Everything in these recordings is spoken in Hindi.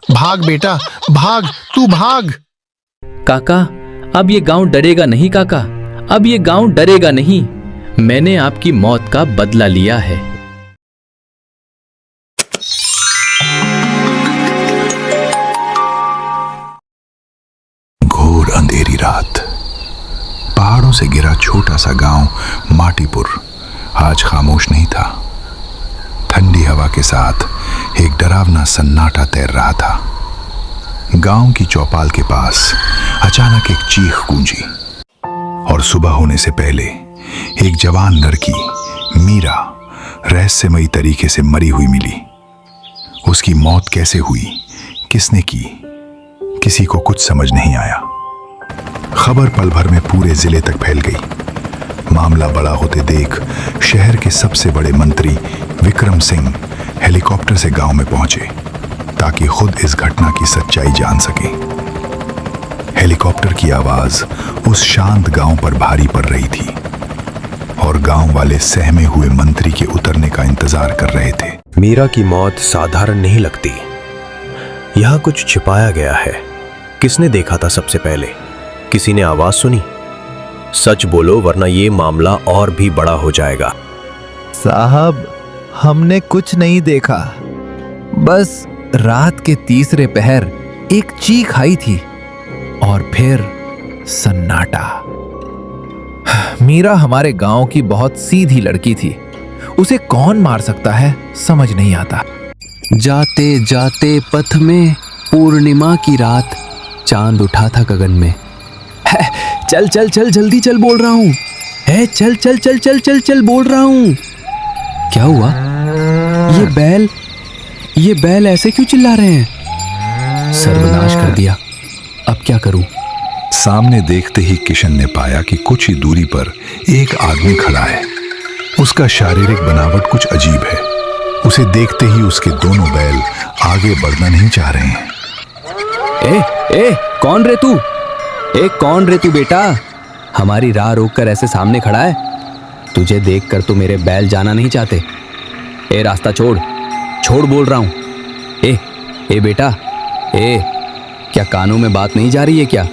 भाग बेटा, भाग, तू भाग। काका, अब ये गांव डरेगा नहीं काका, अब ये गांव डरेगा नहीं। मैंने आपकी मौत का बदला लिया है। घोर अंधेरी रात। पहाड़ों से गिरा छोटा सा गांव माटीपुर आज खामोश नहीं था। ठंडी हवा के साथ एक डरावना सन्नाटा तैर रहा था। गांव की चौपाल के पास अचानक एक चीख गूंजी और सुबह होने से पहले एक जवान लड़की मीरा रहस्यमयी तरीके से मरी हुई मिली। उसकी मौत कैसे हुई, किसने की, किसी को कुछ समझ नहीं आया। खबर पल भर में पूरे जिले तक फैल गई। मामला बड़ा होते देख शहर के सबसे बड़े मंत्री विक्रम सिंह हेलीकॉप्टर से गांव में पहुंचे ताकि खुद इस घटना की सच्चाई जान सके। हेलीकॉप्टर की आवाज उस शांत गांव पर भारी पड़ रही थी और गांव वाले सहमे हुए मंत्री के उतरने का इंतजार कर रहे थे। मीरा की मौत साधारण नहीं लगती, यहां कुछ छिपाया गया है। किसने देखा था सबसे पहले? किसी ने आवाज सुनी? सच बोलो वरना ये मामला और भी बड़ा हो जाएगा। साहब, हमने कुछ नहीं देखा, बस रात के तीसरे पहर एक चीख आई थी और फिर सन्नाटा। मीरा हमारे गांव की बहुत सीधी लड़की थी, उसे कौन मार सकता है समझ नहीं आता। जाते जाते पथ में पूर्णिमा की रात चांद उठा था गगन में। चल चल चल जल्दी चल बोल रहा हूं, है चल चल चल चल चल चल बोल रहा हूं। क्या हुआ? ये बैल ऐसे क्यों चिल्ला रहे हैं? सर्वनाश कर दिया, अब क्या करूं? सामने देखते ही किशन ने पाया कि कुछ ही दूरी पर एक आदमी खड़ा है। उसका शारीरिक बनावट कुछ अजीब है। उसे देखते ही उसके दोनों बैल आगे बढ़ना नहीं चाह रहे हैं। ए कौन रे तू? कौन रे तू बेटा? हमारी राह रोककर ऐसे सामने खड़ा है? तुझे देखकर तो मेरे बैल जाना नहीं चाहते। रास्ता छोड़ बोल रहा हूं। ए बेटा, क्या कानों में बात नहीं जा रही है क्या?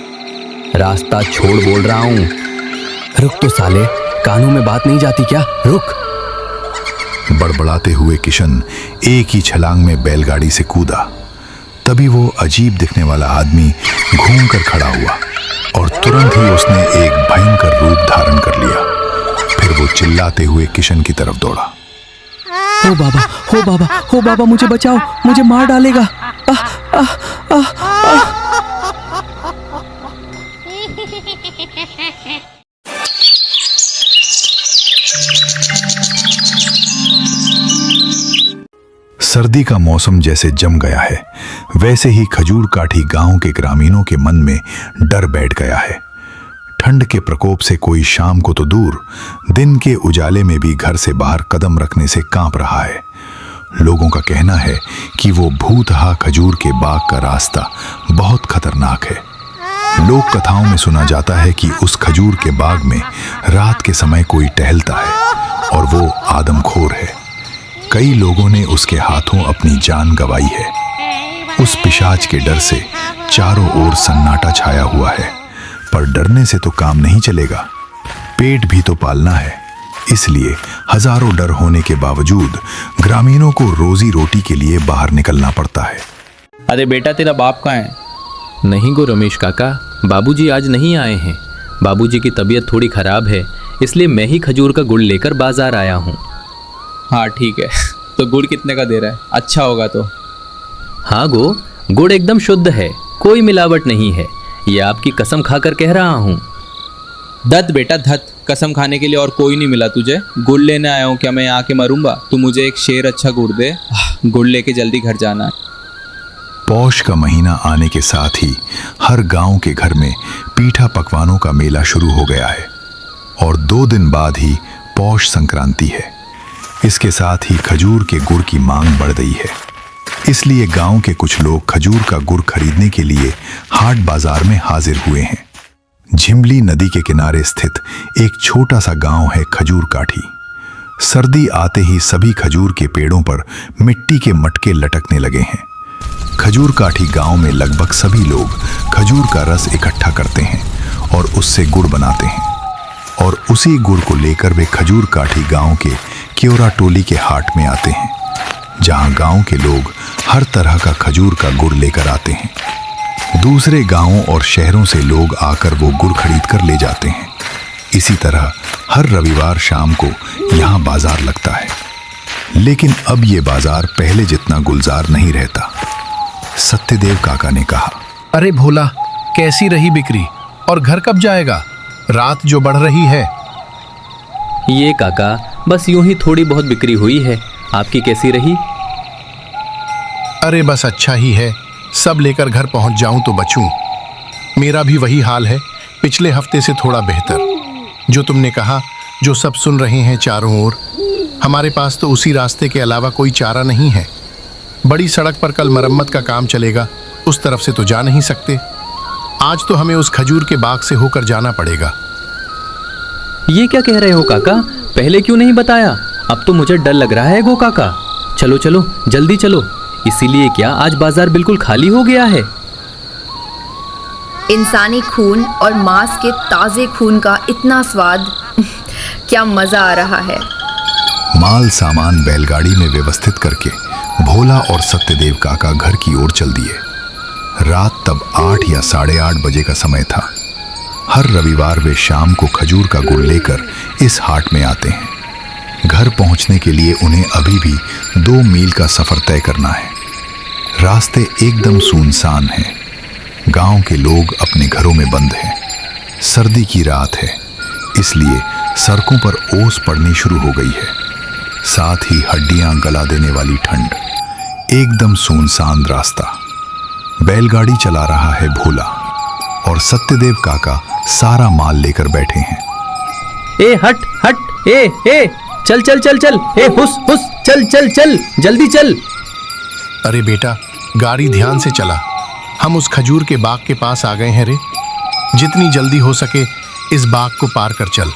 रास्ता छोड़ बोल रहा हूं। रुक तो साले, कानों में बात नहीं जाती क्या? रुक। बड़बड़ाते हुए किशन एक ही छलांग में बैलगाड़ी से कूदा। तभी वो अजीब दिखने वाला आदमी घूमकर खड़ा हुआ और तुरंत ही उसने एक भयंकर रूप धारण कर लिया। फिर वो चिल्लाते हुए किशन की तरफ दौड़ा। हो बाबा, हो बाबा, हो बाबा, मुझे बचाओ, मुझे मार डालेगा। सर्दी का मौसम जैसे जम गया है, वैसे ही खजूर काठी गांव के ग्रामीणों के मन में डर बैठ गया है। ठंड के प्रकोप से कोई शाम को तो दूर, दिन के उजाले में भी घर से बाहर कदम रखने से कांप रहा है। लोगों का कहना है कि वो भूतहा खजूर के बाग का रास्ता बहुत खतरनाक है। लोक कथाओं में सुना जाता है कि उस खजूर के बाग में रात के समय कोई टहलता है और वो आदमखोर है। कई लोगों ने उसके हाथों अपनी जान गंवाई है। उस पिशाच के डर से चारों ओर सन्नाटा छाया हुआ है, पर डरने से तो काम नहीं चलेगा, पेट भी तो पालना है। इसलिए हजारों डर होने के बावजूद ग्रामीणों को रोजी रोटी के लिए बाहर निकलना पड़ता है। अरे बेटा, तेरा बाप कहाँ है? नहीं गो रमेश काका, बाबूजी आज नहीं आए हैं। बाबूजी की तबीयत थोड़ी खराब है, इसलिए मैं ही खजूर का गुड़ लेकर बाजार आया हूँ। हाँ ठीक है, तो गुड़ कितने का दे रहा है? अच्छा होगा तो। हाँ गो, गुड़ एकदम शुद्ध है, कोई मिलावट नहीं है, ये आपकी कसम खाकर कह रहा हूँ। धत बेटा धत, कसम खाने के लिए और कोई नहीं मिला तुझे? गुड़ लेने आया हूँ क्या मैं यहाँ के मरूंगा? तू मुझे एक शेर अच्छा गुड़ दे, गुड़ लेके जल्दी घर जाना है। पौष का महीना आने के साथ ही हर गांव के घर में पीठा पकवानों का मेला शुरू हो गया है और 2 दिन बाद ही पौष संक्रांति है। इसके साथ ही खजूर के गुड़ की मांग बढ़ गई है, इसलिए गांव के कुछ लोग खजूर का गुड़ खरीदने के लिए हाट बाजार में हाजिर हुए हैं। झिमली नदी के किनारे स्थित एक छोटा सा गांव है खजूर काठी। सर्दी आते ही सभी खजूर के पेड़ों पर मिट्टी के मटके लटकने लगे हैं। खजूर काठी गांव में लगभग सभी लोग खजूर का रस इकट्ठा करते हैं और उससे गुड़ बनाते हैं, और उसी गुड़ को लेकर वे खजूर काठी गांव के क्योरा टोली के हाट में आते हैं, जहां गांव के लोग हर तरह का खजूर का गुड़ लेकर आते हैं। दूसरे गांवों और शहरों से लोग आकर वो गुड़ खरीद कर ले जाते हैं। इसी तरह हर रविवार शाम को यहाँ बाजार लगता है, लेकिन अब ये बाजार पहले जितना गुलजार नहीं रहता। सत्यदेव काका ने कहा, अरे भोला, कैसी रही बिक्री और घर कब जाएगा? रात जो बढ़ रही है। ये काका, बस यूं ही थोड़ी बहुत बिक्री हुई है। आपकी कैसी रही? अरे बस अच्छा ही है, सब लेकर घर पहुंच जाऊं तो बचूं। मेरा भी वही हाल है, पिछले हफ्ते से थोड़ा बेहतर। जो तुमने कहा, जो सब सुन रहे हैं चारों ओर, हमारे पास तो उसी रास्ते के अलावा कोई चारा नहीं है। बड़ी सड़क पर कल मरम्मत का काम चलेगा, उस तरफ से तो जा नहीं सकते। आज तो हमें उस खजूर के बाग से होकर जाना पड़ेगा। ये क्या कह रहे हो काका? पहले क्यों नहीं बताया? अब तो मुझे डर लग रहा है गो काका। चलो चलो, जल्दी चलो। इसीलिए क्या आज बाजार बिल्कुल खाली हो गया है? इंसानी खून और मांस के ताज़े खून का इतना स्वाद क्या मज़ा आ रहा है। माल सामान बैलगाड़ी में व्यवस्थित करके भोला और सत्यदेव काका घर की ओर चल दिए। रात तब 8 या 8:30 बजे का समय था। हर रविवार वे शाम को खजूर का गुड़ लेकर इस हाट में आते हैं। घर पहुंचने के लिए उन्हें अभी भी 2 मील का सफर तय करना है। रास्ते एकदम सुनसान हैं। गांव के लोग अपने घरों में बंद हैं। सर्दी की रात है, इसलिए सड़कों पर ओस पड़नी शुरू हो गई है, साथ ही हड्डियां गला देने वाली ठंड। एकदम सुनसान रास्ता। बैलगाड़ी चला रहा है भोला, और सत्यदेव काका सारा माल लेकर बैठे हैं। ए हट हट, ए चल चल चल चल, ए हुस हुस, चल चल चल, जल्दी चल। अरे बेटा, गाड़ी ध्यान से चला। हम उस खजूर के बाग के पास आ गए हैं रे। जितनी जल्दी हो सके इस बाग को पार कर चल।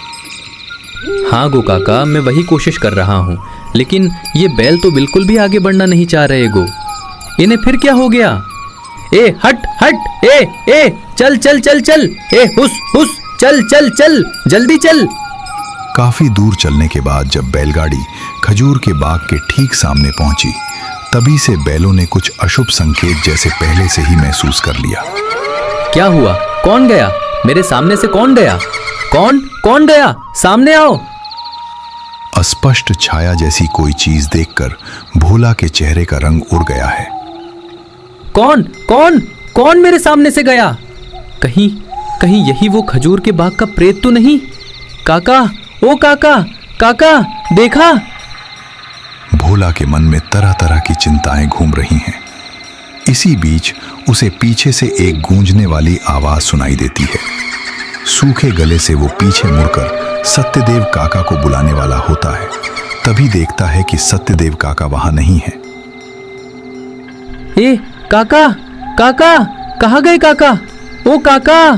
हाँ गो काका, मैं वही कोशिश कर रहा हूँ, लेकिन ये बैल तो बिल्कुल भी आगे बढ़ना नहीं चाह रहे गो। इन्हें फिर क्या हो गया? ए हट हट, ए चल चल चल चल, ए हुस हुस, चल चल चल, जल्दी चल। काफी दूर चलने के बाद जब बैलगाड़ी खजूर के बाग के ठीक सामने पहुंची, तभी से बैलों ने कुछ अशुभ संकेत जैसे पहले से ही महसूस कर लिया। क्या हुआ? कौन गया? मेरे सामने से कौन गया? कौन गया? सामने आओ। अस्पष्ट छाया जैसी कोई चीज देखकर भोला के चेहरे का रंग उड़ गया है। कौन मेरे सामने से गया? कहीं यही वो खजूर के बाग का प्रेत तो नहीं? काका, ओ काका, देखा? भोला के मन में तरह तरह की चिंताएं घूम रही हैं। इसी बीच उसे पीछे से एक गूंजने वाली आवाज सुनाई देती है। सूखे गले से वो पीछे मुड़कर सत्यदेव काका को बुलाने वाला होता है। तभी देखता है कि सत्यदेव काका वहां नहीं है। ए काका, कहाँ गए काका? ओ काका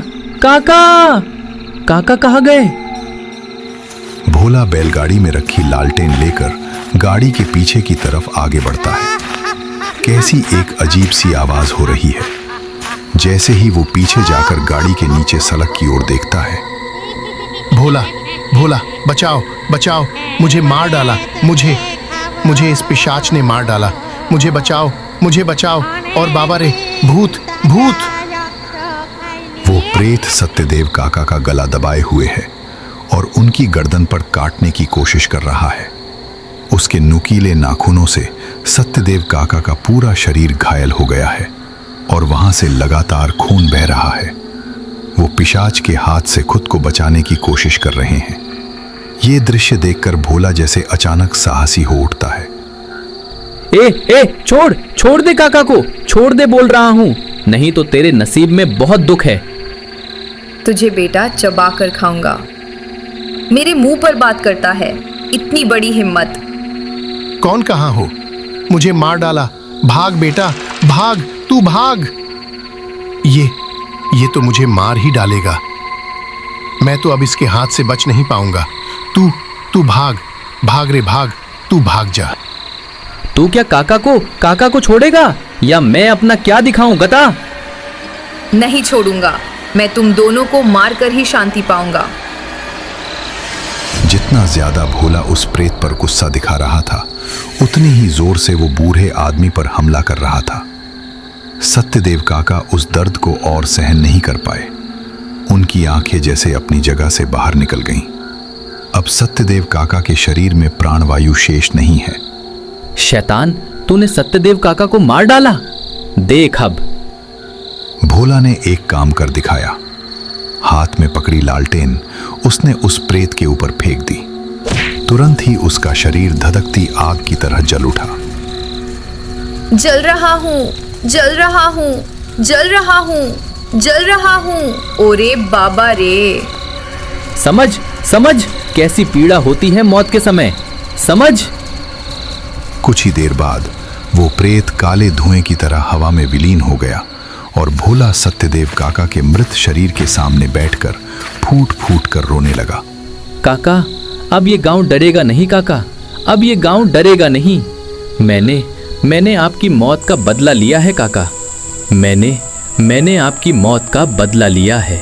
कहाँ गए? भोला बैलगाड़ी में रखी लालटेन लेकर गाड़ी के पीछे की तरफ आगे बढ़ता है। कैसी एक अजीब सी आवाज हो रही है। जैसे ही वो पीछे जाकर गाड़ी के नीचे सड़क की ओर देखता है। भोला, बचाओ, मुझे मार डाला। मुझे इस पिशाच ने मार डाला। मुझे बचाओ। और बाबा रे, भूत। वो प्रेत सत्यदेव काका का गला दबाए हुए है और उनकी गर्दन पर काटने की कोशिश कर रहा है। उसके नुकीले नाखूनों से सत्यदेव काका का पूरा शरीर घायल हो गया है और वहां से लगातार खून बह रहा है। वो पिशाच के हाथ से खुद को बचाने की कोशिश कर रहे हैं। ये दृश्य देखकर भोला जैसे अचानक साहसी हो उठता है। ए छोड़ दे काका को, छोड़ दे बोल रहा हूं, नहीं तो तेरे नसीब में बहुत दुख है। तुझे बेटा चबा कर खाऊंगा। मेरे मुंह पर बात करता है, इतनी बड़ी हिम्मत। कौन कहाँ हो? मुझे मार डाला। भाग बेटा, भाग, तू भाग। ये तो मुझे मार ही डालेगा। मैं तो अब इसके हाथ से बच नहीं पाऊंगा। तू भाग रे, भाग, तू भाग जा। तू क्या काका को छोड़ेगा या मैं अपना क्या दिखाऊं गधा? नहीं छोड़ूंगा। मैं तुम दोनों को मार कर ही शांति पाऊंगा। जितना ज्यादा भोला उस प्रेत पर गुस्सा दिखा रहा था, उतनी ही जोर से वो बूढ़े आदमी पर हमला कर रहा था। सत्यदेव काका उस दर्द को और सहन नहीं कर पाए। उनकी आंखें जैसे अपनी जगह से बाहर निकल गईं। अब सत्यदेव काका के शरीर में प्राणवायु शेष नहीं है। शैतान, तूने सत्यदेव काका को मार डाला। देख अब। भोला ने एक काम कर दिखाया। हाथ में पकड़ी लालटेन उसने उस प्रेत के ऊपर फेंक दी। तुरंत ही उसका शरीर धधकती आग की तरह जल उठा। जल रहा हूँ, जल रहा हूँ, जल रहा हूँ, जल रहा हूँ। ओरे बाबा रे। समझ कैसी पीड़ा होती है मौत के समय। समझ। कुछ ही देर बाद वो प्रेत काले धुएं की तरह हवा में विलीन हो गया और भोला सत्यदेव काका के मृत शरीर के सामने बैठकर फूट फूट कर रोने लगा। काका, अब ये गांव डरेगा नहीं काका, अब ये गांव डरेगा नहीं। मैंने आपकी मौत का बदला लिया है काका। मैंने आपकी मौत का बदला लिया है।